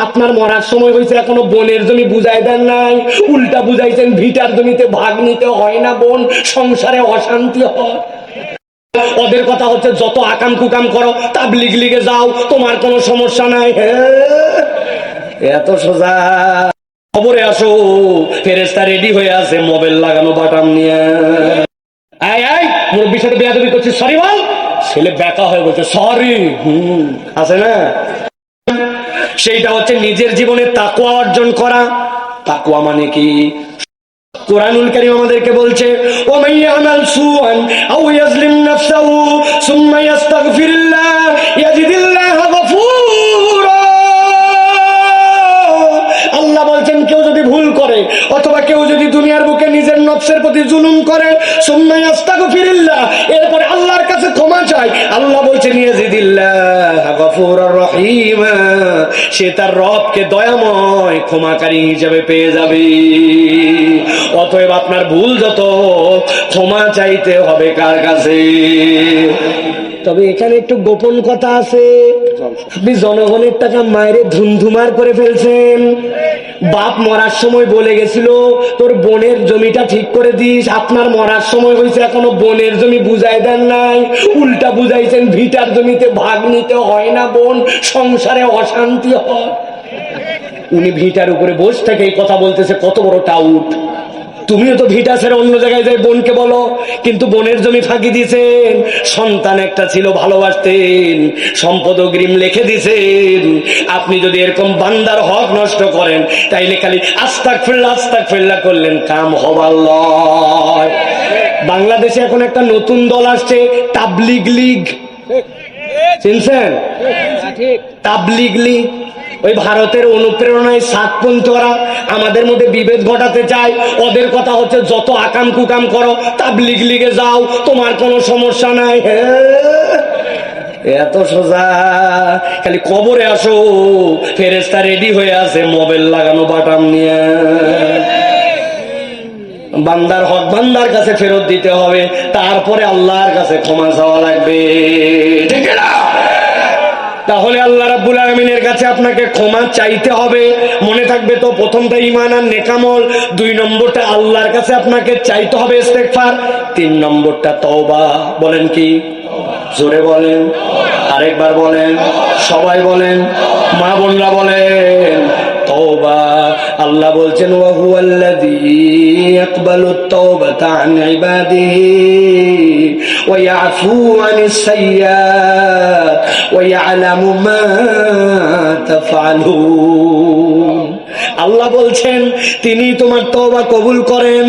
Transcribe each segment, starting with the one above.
আপনার মরার সময় হয়েছে, এখনো বোনের জমি বুঝাই দেন নাই, উল্টা বুঝাইছেন ভিটার জমিতে ভাগ নিতে হয় না বোন, সংসারে অশান্তি হয়। ওদের কথা হচ্ছে যত আকাম কুকাম করো, তাবলিগ লিগে যাও, তোমার কোনো সমস্যা নাই। এত সোজা। খবরে আসো, ফেরেশতা রেডি হয়ে আছে মোবাইল লাগানো বাটাম নিয়ে। আয় আয়, মুরব্বির সাথে বেয়াদবি করছিস, সরি বল। ছেলে ব্যাকা হয়ে বলছে সরি। আছে না, সেইটা হচ্ছে নিজের জীবনে তাকওয়া অর্জন করা। তাকওয়া মানে কি? কুরআনুল কারীম আমাদেরকে বলছে, ওয়া মান ইয়ামাল সুআন আও ইয়াজলিম নাফসাহু সুম্মা ইস্তাগফিরুল্লাহ ইয়াজিদিল্লাহু গফুরা। আল্লাহ বলছেন কেউ যদি ভুল করে অথবা কেউ যদি দুনিয়ার বুকে নিজের নফসের প্রতি জুলুম করে, সুম্মা ইস্তাগফিরুল্লাহ, এরপরে আল্লাহর কাছে ক্ষমা চায়, আল্লাহ বলছেন ইয়াজিদিল্লাহু গফুরার রহিম, সে তার রবকে দয়াময় ক্ষমাকারী হিসেবে পেয়ে যাবে। অতএব আপনার ভুল যত, ক্ষমা চাইতে হবে কার কাছে? তবে এখানে একটু গোপন কথা আছে। আপনি জনগণের টাকা মায়েরে ধুমধুমার করে ফেলছেন। বাপ মরার সময় বলে গেছিল তোর বোনের জমিটা ঠিক করে দিস, আপনার মরার সময় হয়েছে, এখনো বোনের জমি বুঝাই দেন নাই, উল্টা বুঝাইছেন ভিটার জমিতে ভাগ নিতে হয় না বোন, সংসারে অশান্তি হয়। উনি ভিটার উপরে বসে থেকে এই কথা বলতেছে, কত বড় টাউট। তুমিও তো ভিটা ছেড়ে অন্য জায়গায় যাই বোনকে বলো, কিন্তু বোনের জমি ফাঁকি দিয়েছেন। সন্তান একটা ছিল, ভালোবাসতেন, সম্পদ অগ্রিম লিখে দিয়েছেন। আপনি যদি এরকম বান্দার হক নষ্ট করেন, তাইলে খালি আস্তাগফিরুল্লাহ করলেন, কাম হবার লয়। বাংলাদেশে এখন একটা নতুন দল আসছে, তাবলিগ লীগ। চিনছেন? তাবলিগ লীগ ওই ভারতের অনুপ্রেরণায় সাতপন্থীরা আমাদের মধ্যে বিভেদ ঘটাতে চায়। ওদের কথা হচ্ছে যত আকাম কুকাম করো, তাবলিগ লিগে যাও, তোমার কোনো সমস্যা নাই। এত সোজা। খালি কবরে আসো, ফেরেশতা রেডি হয়ে আছে মোবাইল লাগানো বাটাম নিয়ে। বান্দার হক বান্দার কাছে ফেরত দিতে হবে, তারপরে আল্লাহর কাছে ক্ষমা চাওয়া লাগবে, ঠিক না? তাহলে আল্লাহ রাব্বুল আলামিনের কাছে আপনাকে ক্ষমা চাইতে হবে। মনে থাকবে তো, প্রথমটা ঈমান আর নেকামল, 2 নম্বরটা আল্লাহর কাছে আপনাকে চাইতে হবে ইস্তেগফার, 3 নম্বরটা তওবা। বলেন কি? জোরে বলেন, আরেকবার বলেন, সবাই বলেন, মা বোনরা বলেন তওবা। আল্লাহ বলছেন ওয়া হুয়াল্লাযী ইয়াকবালুত তাওবাতা আন ইবাদিহি ওয়া ইয়াফু আনিস সাইয়্যাত ওয়া ইয়ালামু মা তাফআলুন। আল্লাহ বলছেন তিনি তোমার তওবা কবুল করেন।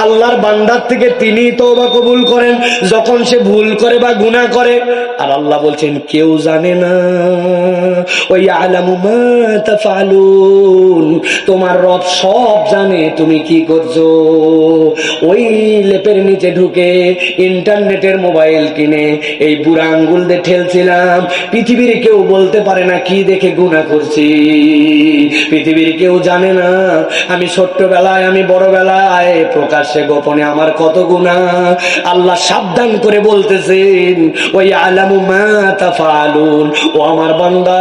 আল্লাহর বান্দার থেকে তিনি তওবা কবুল করেন যখন সে ভুল করে বা গুনাহ করে। আর আল্লাহ বলছেন কেউ জানে না, ওয়া ইয়ালামু মা তাফআলুন, তোমার রব সব জানে তুমি কি করছো। ওই লেপের নিচে ঢুকে ইন্টারনেটের মোবাইল কিনে এই বুড়া আঙ্গুল দিয়ে ঠেলছিলাম, পৃথিবীর কেউ বলতে পারে না কি দেখে গুনাহ করছি। পৃথিবীর কেউ জানে না আমি ছোট্টবেলায়, আমি বড়বেলায়, প্রকাশ্যে গোপনে আমার কত গুনাহ। আল্লাহ সাবধান করে বলতেছেন ওয়া ইয়ালামু মা তাফআলুন, ও আমার বান্দা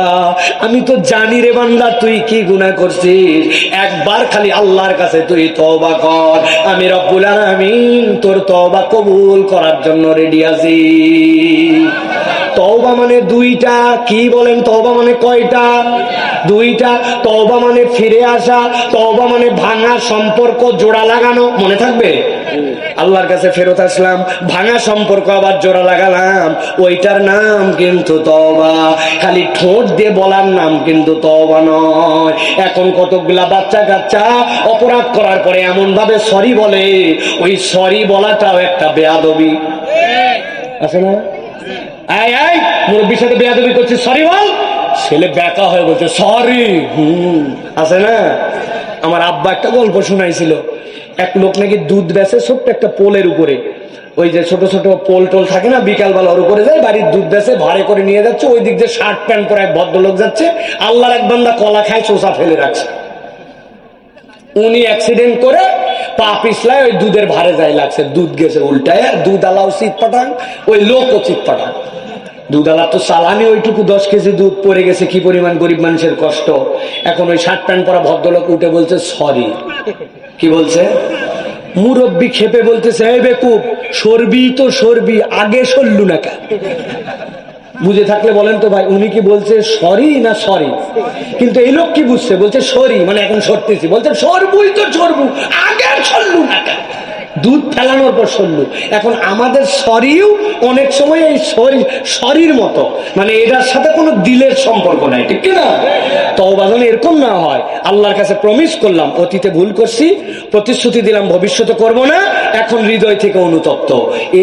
আমি তো জানি রে বান্দা তুই কি গুনাহ করছিস। একবার খালি আল্লাহর কাছে তুই তওবা কর, আমি রব্বুল আলামিন তোর তওবা কবুল করার জন্য রেডি আছি। তওবা মানে 2টা। কি বলেন? তওবা মানে কয়টা? 2টা। তওবা মানে ফিরে আসা, তওবা মানে ভাঙা সম্পর্ক জোড়া লাগানো। মনে থাকবে? আল্লাহর কাছে ফেরত আসলাম, ভাঙা সম্পর্ক আবার জোড়া লাগালাম, ওইটার নাম কিন্তু তওবা। খালি ঠোঁট দিয়ে বলার নাম কিন্তু তওবা নয়। এখন কতগুলা বাচ্চা কাচ্চা অপরাধ করার পরে এমন ভাবে সরি বলে, ওই সরি বলাটাও একটা বেয়াদবি, আছে না? আয় আয়, মুরব্বির সাথে বেয়াদবি করছিস, সরি বল। ছেলে ব্যাকা হয়ে বলছে সরি। আছে না? আমার আব্বা একটা গল্প শোনাইছিল, এক লোক নাকি দুধ বেচে ছোট্ট একটা পোলের উপরে, ওই যে ছোট ছোট পোল টোল থাকে না, বিকালবেলা ওর উপরে যায়, বাড়ির দুধ বেচে ভাড়ে করে নিয়ে যাচ্ছে। ওই দিক দিয়ে শার্ট প্যান্ট পরে এক ভদ্রলোক যাচ্ছে, আল্লাহর এক বান্দা কলা খায়, চোষা ফেলে রাখছে। উনি অ্যাক্সিডেন্ট করে পা পিছলায় ওই দুধের ভারে যায় লাগছে, দুধ গেছে উল্টায়, দুধ আলাও চিৎ পাঠান, ওই লোকও চিৎ পাঠান। দুধওয়ালার তো চালানি ওইটুকু 10 কেজি দুধ পড়ে গেছে, কি পরিমাণ গরিব মানুষের কষ্ট। এখন ওই শার্ট প্যান্ট পরা ভদ্রলোক উঠে বলছে সরি। কি বলছে? মুরব্বী খেপে বলতেছে, এই বেকুব, সরবি তো সরবি, আগে সরলু না কেন? বুঝে থাকলে বলেন তো ভাই, উনি কি বলছে সরি না সরি? কিন্তু এই লোক কি বুঝছে? বলছে সরি, মানে এখন সরতেছি। বলছে সরবুই তো সরবু, আগে সরলু না কেন? দুধ ফেলানোর পর সরলু। এখন আমাদের সরিও অনেক সময় এই শরীর মতো, মানে এটার সাথে কোনো দিলের সম্পর্ক নাই, ঠিক কিনা? তওবা যেন এরকম না হয়। আল্লাহর কাছে প্রমিস করলাম, অতীতে ভুল করছি, প্রতিশ্রুতি দিলাম ভবিষ্যতে করব না, এখন হৃদয় থেকে অনুতপ্ত।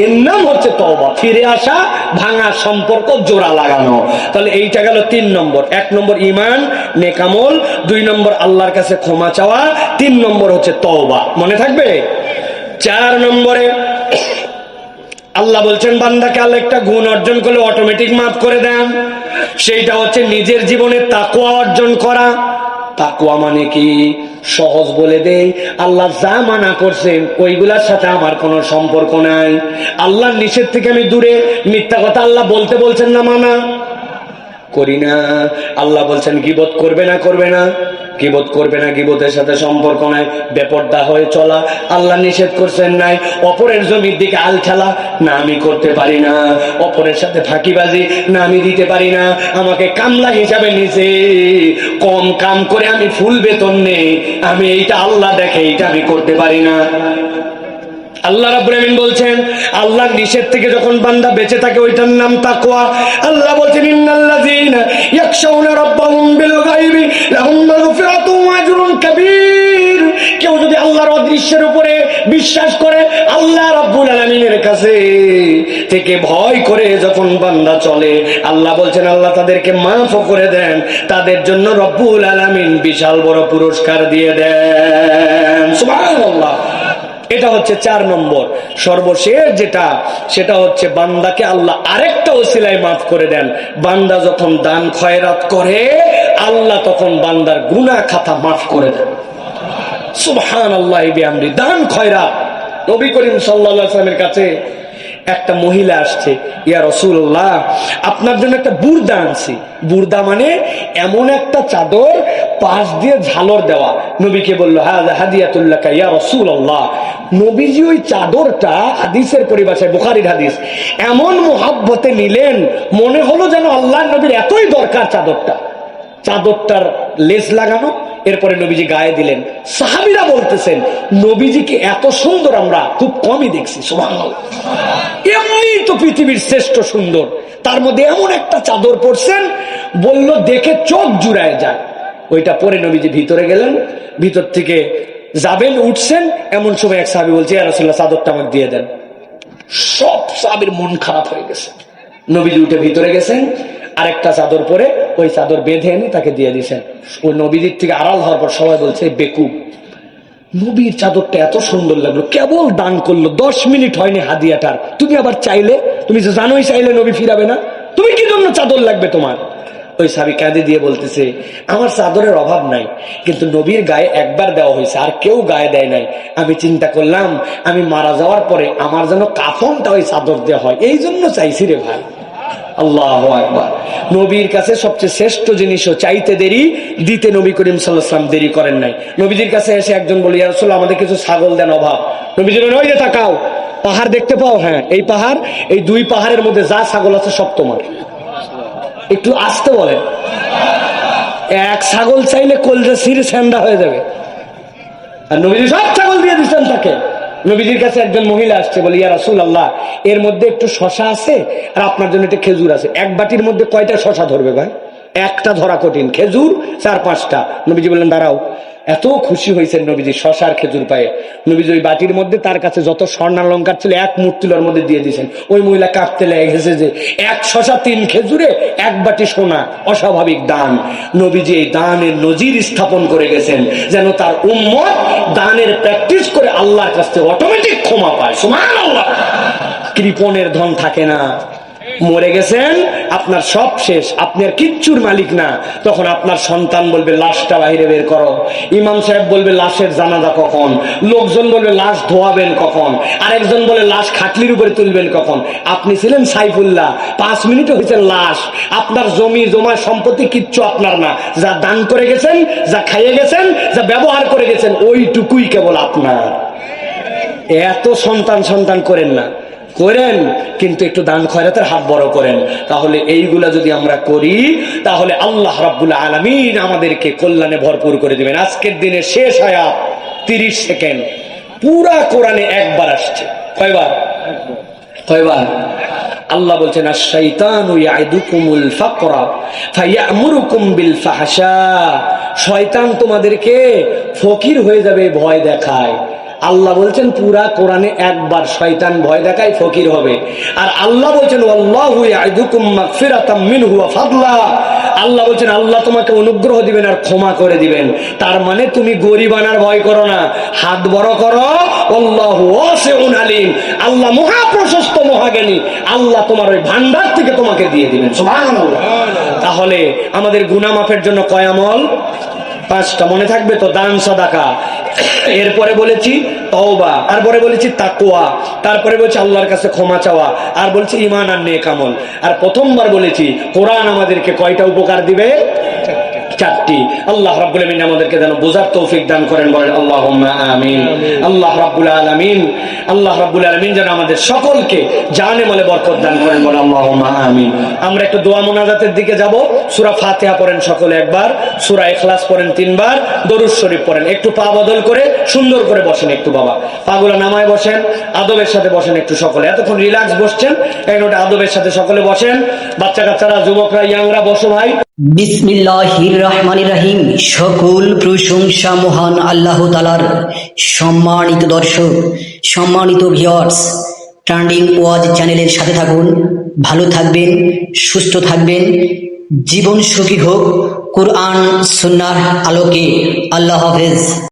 এর নাম হচ্ছে তওবা, ফিরে আসা, ভাঙা সম্পর্ক জোড়া লাগানো। তাহলে এইটা গেল 3 নম্বর। 1 নম্বর ঈমান নেকামল, 2 নম্বর আল্লাহর কাছে ক্ষমা চাওয়া, 3 নম্বর হচ্ছে তওবা। মনে থাকবে? 4 নম্বরে আল্লাহ বলছেন বান্দাকে আল্লাহ একটা গুণ অর্জন করলে অটোমেটিক মাফ করে দেন। সেইটা হচ্ছে নিজের জীবনে তাকওয়া অর্জন করা। তাকওয়া মানে কি? সহজ বলে দেই, আল্লাহ যা মানা করছেন ওইগুলার সাথে আমার কোনো সম্পর্ক নাই। আল্লাহর নিষেধ থেকে আমি দূরে। মিথ্যা কথা আল্লাহ বলতে বলছেন না, মানা করি না। আল্লাহ বলছেন গীবত করবে না, করবে না, গীবত করবে না, গীবতের সাথে সম্পর্ক নাই। বেপরদা হয়ে চলা, আল্লাহ নিষেধ করছেন নাই। অপরের জমির দিকে আল খেলা, না আমি করতে পারি না। অপরের সাথে ফাঁকিবাজি, না আমি দিতে পারি না। আমাকে কামলা হিসাবে নিছে, কম কাম করে আমি ফুল বেতন নেই, আমি এইটা আল্লাহ দেখে, এইটা আমি করতে পারি না। আল্লাহ রাব্বুল আমিন বলছেন আল্লাহর নিষেধ থেকে যখন বান্দা বেঁচে থাকে ওইটার নাম তাকওয়া। আল্লাহ বলছেন ইন্নাল্লাযীনা ইয়াখশাউনা রাব্বাহুম বিল গায়বি লাহুম মাগফিরাতুন ওয়া আজরুন কাবীর। কেউ যদি আল্লাহর অদৃশ্যের উপরে বিশ্বাস করে, আল্লাহ রাব্বুল আলামিনের কাছে থেকে ভয় করে যখন বান্দা চলে, আল্লাহ বলছেন আল্লাহ তাদেরকে মাফ করে দেন, তাদের জন্য রব্বুল আলামিন বিশাল বড় পুরস্কার দিয়ে দেন। সুবহানাল্লাহ। এটা হচ্ছে 4 নম্বর। সর্বশেষ যেটা, সেটা হচ্ছে বান্দাকে আল্লাহ আরেকটা ওসিলায় মাফ করে দেন। বান্দা যখন দান খয়রাত করে, আল্লাহ তখন বান্দার গুনাহ খাতা মাফ করে দেন। সুবহানাল্লাহি বিহামদি। দান খয়রাত। নবী করিম সাল্লাল্লাহু আলাইহি ওয়াসাল্লামের কাছে একটা মহিলা আসছে, ইয়া রাসূলুল্লাহ আপনার জন্য একটা বুরদা আনছি। বুরদা মানে এমন একটা চাদর পাশ দিয়ে ঝালর দেওয়া। নবীকে বলল হাযা হাদিয়াতুল লাকা ইয়া রাসূলুল্লাহ। নবীজি ওই চাদরটা, হাদিসের পরিভাষায়, বুখারীর হাদিস, এমন মোহাব্বতে নিলেন, মনে হলো যেন আল্লাহর নবীর এতই দরকার চাদরটা। চাদরটার লেজ লাগানো, এরপরে নবীজি গায়ে দিলেন। সাহাবীরা বলতেছেন নবীজিকে এত সুন্দর আমরা খুব কমই দেখছি। সুবহানাল্লাহ। এমনি তো পৃথিবীর শ্রেষ্ঠ সুন্দর, তার মধ্যে এমন একটা চাদর পরছেন, বলল দেখে চোখ জুড়ায় যায়। ওইটা পরে নবীজি ভিতরে গেলেন, ভিতর থেকে যাবেন, উঠছেন, এমন সময় এক সাহাবী বলছে ইয়া রাসূলুল্লাহ চাদরটা আমাকে দিয়ে দেন। সব সাহাবীর মন খারাপ হয়ে গেছে। নবীজি উঠে ভিতরে গেছেন, আরেকটা চাদর পরে ওই চাদর বেঁধে এনে তাকে দিয়ে দিয়েছেন। ওই নবীজির থেকে আড়াল হওয়ার পর সবাই বলছে বেকুব, নবীর চাদরটা এত সুন্দর লাগলো, কেবল দান করলো, 10 মিনিট হয়নি হাদিয়াটার, তুমি আবার চাইলে, তুমি তো জানোই চাইলে নবী ফিরাবে না, তুমি কি জন্য চাদর লাগবে তোমার? ওই সাহাবী কাঁদে দিয়ে বলতেছে আমার চাদরের অভাব নাই, কিন্তু নবীর গায়ে একবার দেওয়া হয়েছে, আর কেউ গায়ে দেয় নাই। আমি চিন্তা করলাম আমি মারা যাওয়ার পরে আমার যেন কাফনটা ওই চাদর দেওয়া হয়, এই জন্য চাইছি রে ভাই। আল্লাহু আকবার। নবীর কাছে সবচেয়ে শ্রেষ্ঠ জিনিসও চাইতে দেরি, দিতে নবী করিম সাল্লাল্লাহু আলাইহি ওয়াসাল্লাম দেরি করেন নাই। নবীজির কাছে এসে একজন বলে ইয়া রাসূলুল্লাহ আমাদের কিছু ছাগল দেন, অভাব। নবীজি বলেন ওই যে তাকাও, পাহাড় দেখতে পাও? হ্যাঁ এই পাহাড়, এই 2 পাহাড়ের মধ্যে যা ছাগল আছে সব তোমার। একটু আসতে বলেন, এক ছাগল চাইলে কলজা ছিঁড়ে ছেন্ডা হয়ে যাবে। আর নবীজি সব ছাগল দিয়ে দিচ্ছেন তাকে। নবীজির কাছে একজন মহিলা আসছে, বলে ইয়া রাসূলুল্লাহ এর মধ্যে একটু শশা আছে আর আপনার জন্য একটা খেজুর আছে। এক বাটির মধ্যে কয়টা শশা ধরবে ভাই? একটা ধরা কঠিন, খেজুর 4-5টা। নবীজি বললেন দাঁড়াও। এত খুশি হয়েছেন নবীজি শশার খেজুর পায়ে। নবীজি ওই বাটির মধ্যে তার কাছে যত স্বর্ণালঙ্কার ছিল এক মুঠতুলার মধ্যে দিয়ে দিয়েছেন। ওই মহিলা কাঁপতে লেগে গেছে যে 1 শশা 3 খেজুরে 1 বাটি সোনা, অস্বাভাবিক দান। নবীজি এই দানের নজির স্থাপন করে গেছেন যেন তার উম্মত দানের প্র্যাকটিস করে আল্লাহর কাছে অটোমেটিক ক্ষমা পায়। সুবহানাল্লাহ। কৃপণের ধন থাকে না, মরে গেছেন, আপনার সব শেষ, আপনি আর কিচ্ছুর মালিক না। তখন আপনার সন্তান বলবে লাশটা বাইরে বের করো, ইমাম সাহেব বলবে লাশের জানাজা কখন, লোকজন বলবে লাশ ধোয়াবেন কখন, আরেকজন বলে লাশ খাটলির উপরে তুলবেন কখন। আপনি ছিলেন সাইফুল্লাহ, 5 মিনিটে হয়েছেন লাশ। আপনার জমি জমা সম্পত্তি কিচ্ছু আপনার না, যা দান করে গেছেন, যা খাইয়ে গেছেন, যা ব্যবহার করে গেছেন, ওইটুকুই কেবল আপনার। এত সন্তান সন্তান করেন না, করেন কিন্তু একটু দান খয়রাতের হাত বড় করেন। তাহলে এইগুলা যদি আমরা করি, তাহলে আল্লাহ রাব্বুল আলামিন আমাদেরকে কল্যাণে ভরপুর করে দিবেন। আজকের দিনে শেষ আয়াত 30 সেকেন্ড, পুরা কোরআনে একবার আসছে। কয়বার? কয়বার? আল্লাহ বলছেন আশ-শাইতানু ইয়াইদুকুমুল ফাকরা ফায়ামুরুকুম বিল ফাহশা। শয়তান তোমাদেরকে ফকির হয়ে যাবে ভয় দেখায়। আল্লাহ বলছেন পুরা কোরআনে একবার শয়তান ভয় দেখায় ফকির হবে। আর আল্লাহ বলছেন ওয়াল্লাহু ইয়াইদুকুম মাগফিরাতাম মিনহু ওয়া ফাদলা। আল্লাহ বলছেন আল্লাহ তোমাকে অনুগ্রহ দিবেন আর ক্ষমা করে দিবেন। তার মানে তুমি গরিব আনার ভয় করো না, হাত বড় করো। আল্লাহু ওয়াসিউন আলিম, আল্লাহ মহা প্রশস্ত মহাজ্ঞানী, আল্লাহ তোমার ওই ভান্ডার থেকে তোমাকে দিয়ে দিবেন। সুবহানাল্লাহ। তাহলে আমাদের গুনাহ মাফের জন্য কয় আমল? 5টা মনে থাকবে তো? দান সাদাকা, এরপরে বলেছি তওবা, তারপরে বলেছি তাকওয়া, তারপরে বলেছি আল্লাহর কাছে ক্ষমা চাওয়া, আর বলছি ঈমান আর নেক আমল। আর প্রথমবার বলেছি কোরআন আমাদেরকে কয়টা উপকার দিবে? 4টি। আল্লাহ রাব্বুল আলামিন আমাদেরকে যেন বোঝার তৌফিক দান করেন, বলেন আল্লাহুম্মা আমিন। আল্লাহ রাব্বুল আলামিন, আল্লাহ রাব্বুল আলামিন যেন আমাদের সকলকে জানে মালে বরকত দান করেন, বলেন আল্লাহুম্মা আমিন। আমরা একটু দোয়া মোনাজাতের দিকে যাব। সূরা ফাতিহা পড়েন সকলে একবার, সূরা ইখলাস পড়েন 3 বার, দরুদ শরীফ পড়েন। একটু পা বদল করে সুন্দর করে বসেন, একটু বাবা পাগুলা নামায় বসেন, আদবের সাথে বসেন একটু সকলে। এতক্ষণ রিল্যাক্স বসছেন, এখন ওটা আদবের সাথে সকলে বসেন। বাচ্চা কাচ্চারা, যুবকরা, ইয়াংরা বসো ভাই। বিসমিল্লাহির রহমানির রহিম। সকল প্রশংসা মহান আল্লাহ তাআলার। সম্মানিত দর্শক, সম্মানিত ভিউয়ার্স, ট্রেন্ডিং ওয়াজ চ্যানেলের সাথে থাকুন। ভালো থাকবেন, সুস্থ থাকবেন, জীবন সুখী হোক কোরআন সুন্নাহর আলোকে। আল্লাহ হাফেজ।